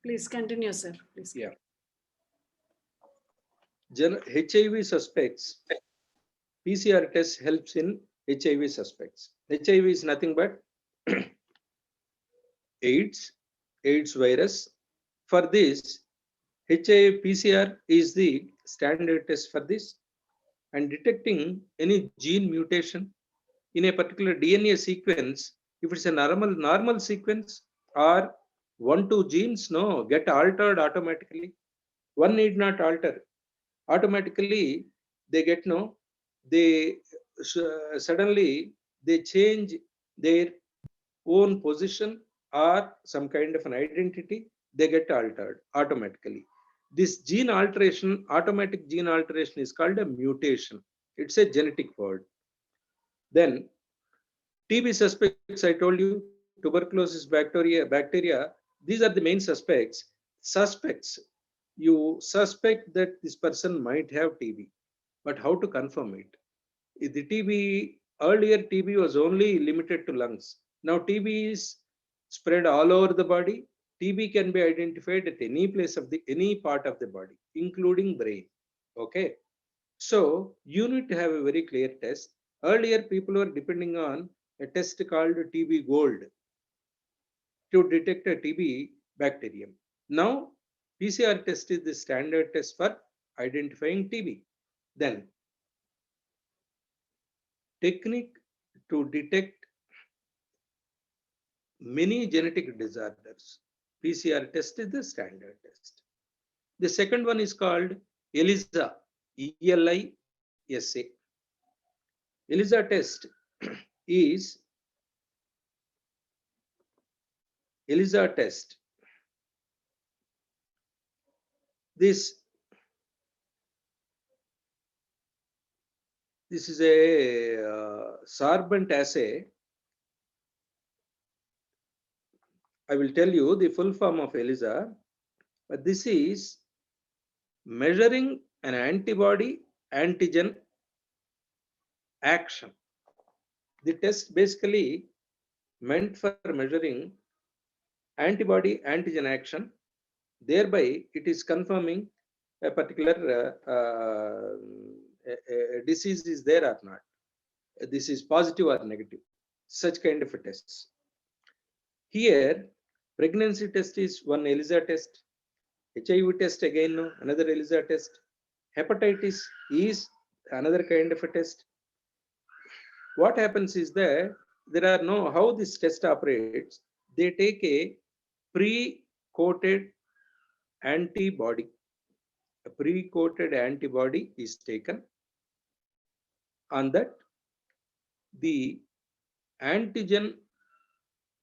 Please continue, sir. Please. Yeah. HIV suspects, PCR test helps in HIV suspects. HIV is nothing but AIDS, AIDS virus. For this, HIV PCR is the standard test for this, and detecting any gene mutation in a particular DNA sequence, if it's a normal sequence or 1-2 genes, no, get altered automatically. One need not alter. Automatically, they get no, they suddenly they change their own position or some kind of an identity, they get altered automatically. This gene alteration, automatic gene alteration, is called a mutation. It's a genetic word. Then TB suspects, I told you, tuberculosis, bacteria, these are the main suspects. Suspects, you suspect that this person might have TB, but how to confirm it? The TB, earlier TB was only limited to lungs. Now TB is spread all over the body. TB can be identified at any place of any part of the body, including brain. Okay. So you need to have a very clear test. Earlier, people were depending on a test called TB Gold to detect a TB bacterium. Now, PCR test is the standard test for identifying TB. Then, technique to detect many genetic disorders. PCR test is the standard test. The second one is called ELISA, ELISA. ELISA test is ELISA test. This is a sorbent assay. I will tell you the full form of ELISA, but this is measuring an antibody antigen action. The test basically meant for measuring antibody antigen action. Thereby, it is confirming a particular a disease is there or not. This is positive or negative. Such kind of a test. Here, pregnancy test is one ELISA test. HIV test again, no, another ELISA test. Hepatitis is another kind of a test. What happens is that there are no, how this test operates, they take a pre-coated antibody. A pre-coated antibody is taken. On that, the antigen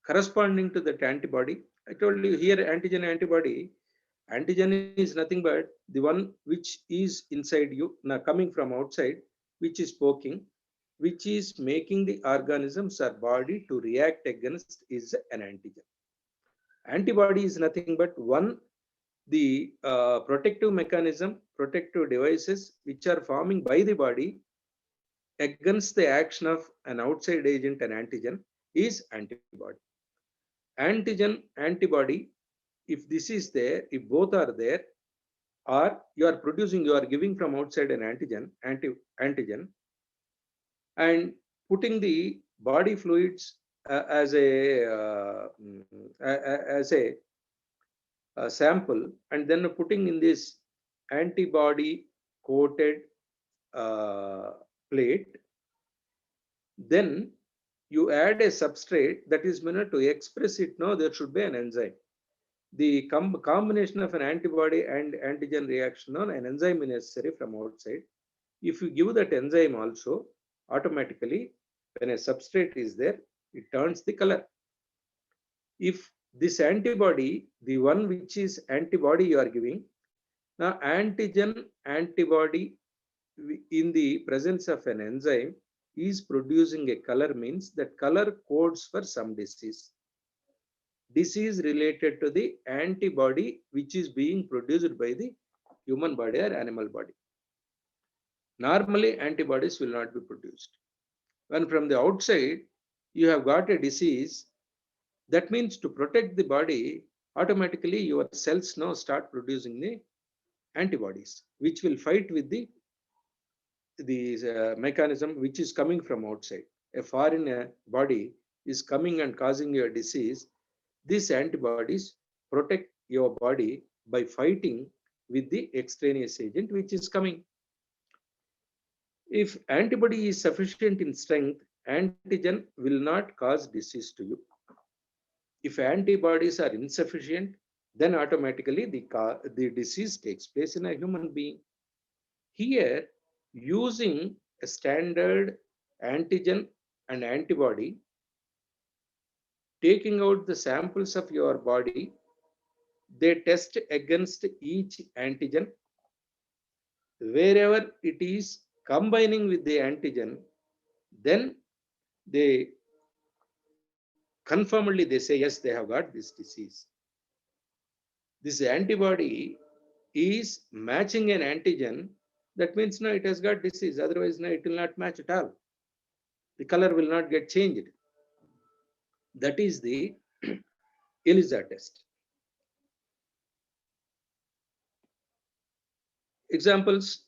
corresponding to that antibody, I told you here antigen antibody, antigen is nothing but the one which is inside you, now coming from outside, which is poking, which is making the organisms or body to react against is an antigen. Antibody is nothing but one, the protective mechanism, protective devices which are forming by the body against the action of an outside agent, an antigen, is antibody. Antigen, antibody, if this is there, if both are there, or you are producing, you are giving from outside an antigen, antigen, and putting the body fluids as a sample, and then putting in this antibody coated plate, then you add a substrate that is meant to express it. No, there should be an enzyme. The combination of an antibody and antigen reaction on an enzyme is necessary from outside. If you give that enzyme also, automatically when a substrate is there, it turns the color. If this antibody, the one which is antibody you are giving, now antigen antibody in the presence of an enzyme is producing a color, means that color codes for some disease. Disease related to the antibody which is being produced by the human body or animal body. Normally, antibodies will not be produced. When from the outside you have got a disease, that means to protect the body, automatically your cells now start producing the antibodies, which will fight with the mechanism which is coming from outside. A foreign body is coming and causing you a disease. These antibodies protect your body by fighting with the extraneous agent which is coming. If antibody is sufficient in strength, antigen will not cause disease to you. If antibodies are insufficient, then automatically the disease takes place in a human being. Here, using a standard antigen and antibody, taking out the samples of your body, they test against each antigen. Wherever it is combining with the antigen, then they confirmedly they say yes, they have got this disease. This antibody is matching an antigen, that means no, it has got disease. Otherwise, no, it will not match at all. The color will not get changed. That is the ELISA test. Examples: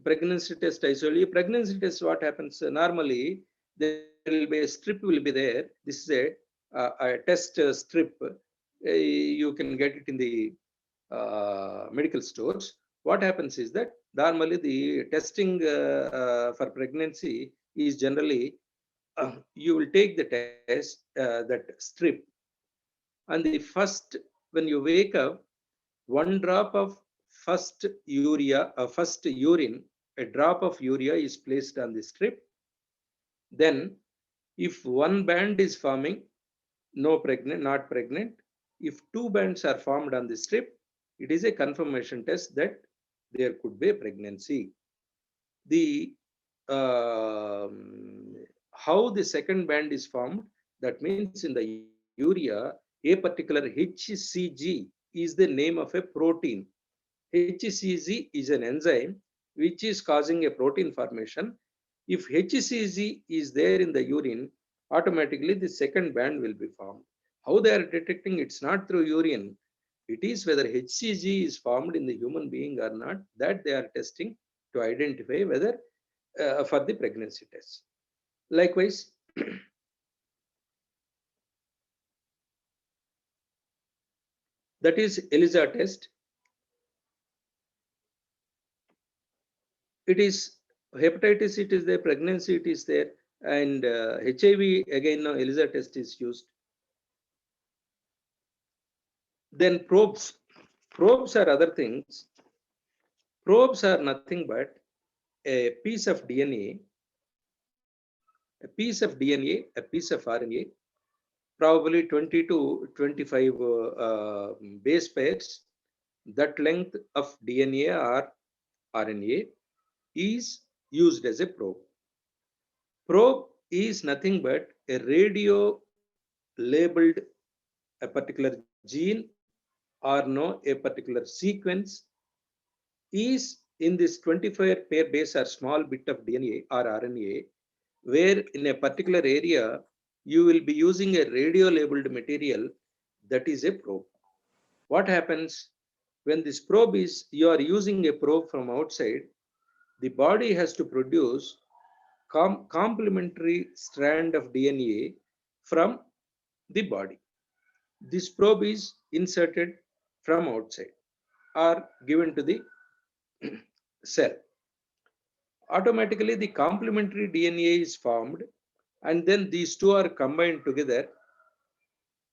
pregnancy test. I told you pregnancy test. What happens normally? There will be a strip will be there. This is a test strip. You can get it in the medical stores. What happens is that normally the testing for pregnancy is generally you will take the test, that strip, and the first, when you wake up, one drop of first urine, a drop of urea is placed on the strip. Then if one band is forming, no pregnant, not pregnant. If two bands are formed on the strip, it is a confirmation test that there could be a pregnancy. The how the second band is formed, that means in the urea, a particular HCG is the name of a protein. HCG is an enzyme which is causing a protein formation. If HCG is there in the urine, automatically the second band will be formed. How they are detecting? It's not through urine. It is whether HCG is formed in the human being or not, that they are testing to identify whether for the pregnancy test. Likewise, that is ELISA test. It is hepatitis, it is there, pregnancy, it is there, and HIV, again, now ELISA test is used. Then probes. Probes are other things. Probes are nothing but a piece of DNA, a piece of DNA, a piece of RNA, probably 20 to 25 base pairs. That length of DNA or RNA is used as a probe. Probe is nothing but a radio labeled a particular gene or no a particular sequence is in this 25 pair base or small bit of DNA or RNA, where in a particular area you will be using a radio labeled material, that is a probe. What happens when this probe is, you are using a probe from outside, the body has to produce complementary strand of DNA from the body. This probe is inserted from outside or given to the cell. Automatically, the complementary DNA is formed, and then these two are combined together.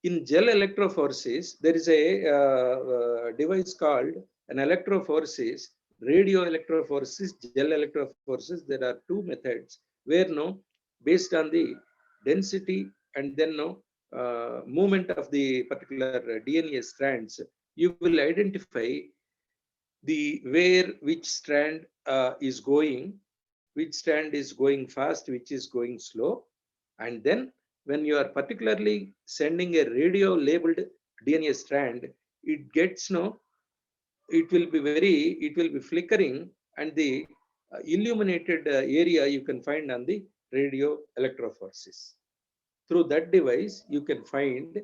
In gel electrophoresis, there is a device called an electrophoresis, radio electrophoresis, gel electrophoresis. There are two methods where no, based on the density and then no movement of the particular DNA strands, you will identify the where which strand is going, which strand is going fast, which is going slow, and then when you are particularly sending a radio labeled DNA strand, it gets no, it will be flickering, and the illuminated area you can find on the radio electrophoresis. Through that device, you can find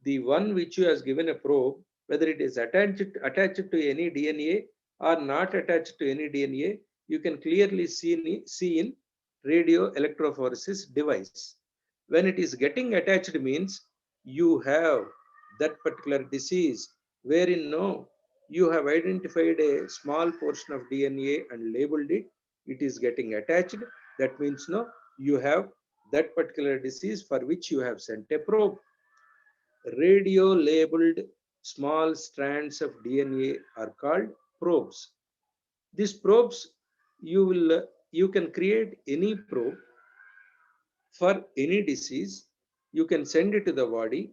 the one which you has given a probe, whether it is attached to any DNA or not attached to any DNA, you can clearly see in radio electrophoresis device. When it is getting attached means you have that particular disease wherein no, you have identified a small portion of DNA and labeled it, it is getting attached. That means no, you have that particular disease for which you have sent a probe. Radio labeled small strands of DNA are called probes. These probes, you can create any probe for any disease. You can send it to the body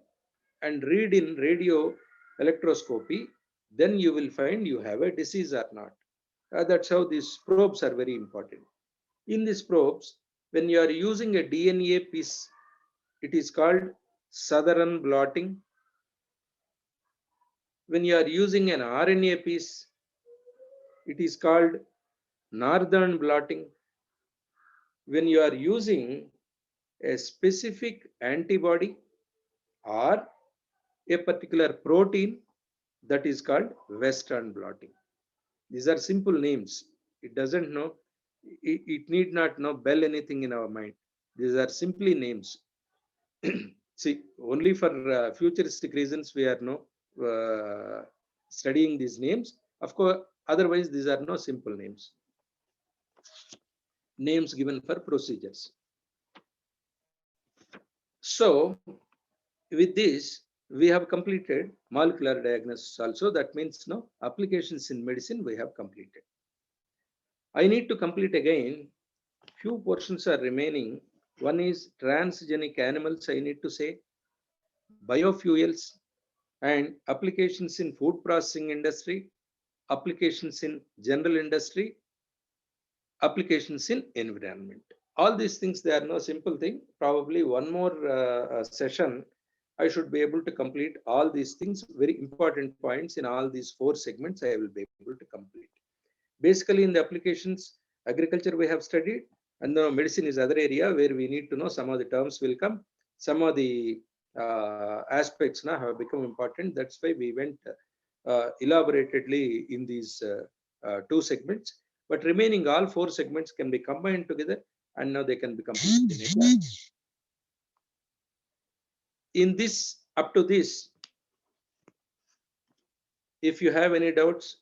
and read in radio electroscopy. Then you will find you have a disease or not. That's how these probes are very important. In these probes, when you are using a DNA piece, it is called southern blotting. When you are using an RNA piece, it is called northern blotting. When you are using a specific antibody or a particular protein, that is called western blotting. These are simple names. It doesn't know, it need not know bell anything in our mind. These are simply names. See, only for futuristic reasons we are no studying these names. Of course, otherwise these are no simple names. Names given for procedures. So, with this, we have completed molecular diagnosis also. That means no applications in medicine we have completed. I need to complete again. Few portions are remaining. One is transgenic animals, I need to say, biofuels, and applications in food processing industry, applications in general industry, applications in environment. All these things, they are no simple thing. Probably one more session, I should be able to complete all these things, very important points in all these 4 segments I will be able to complete. Basically in the applications, agriculture we have studied, and the medicine is other area where we need to know some of the terms will come. Some of the aspects now have become important. That's why we went elaboratedly in these 2 segments. But remaining all 4 segments can be combined together, and now they can become in this. Up to this, if you have any doubts,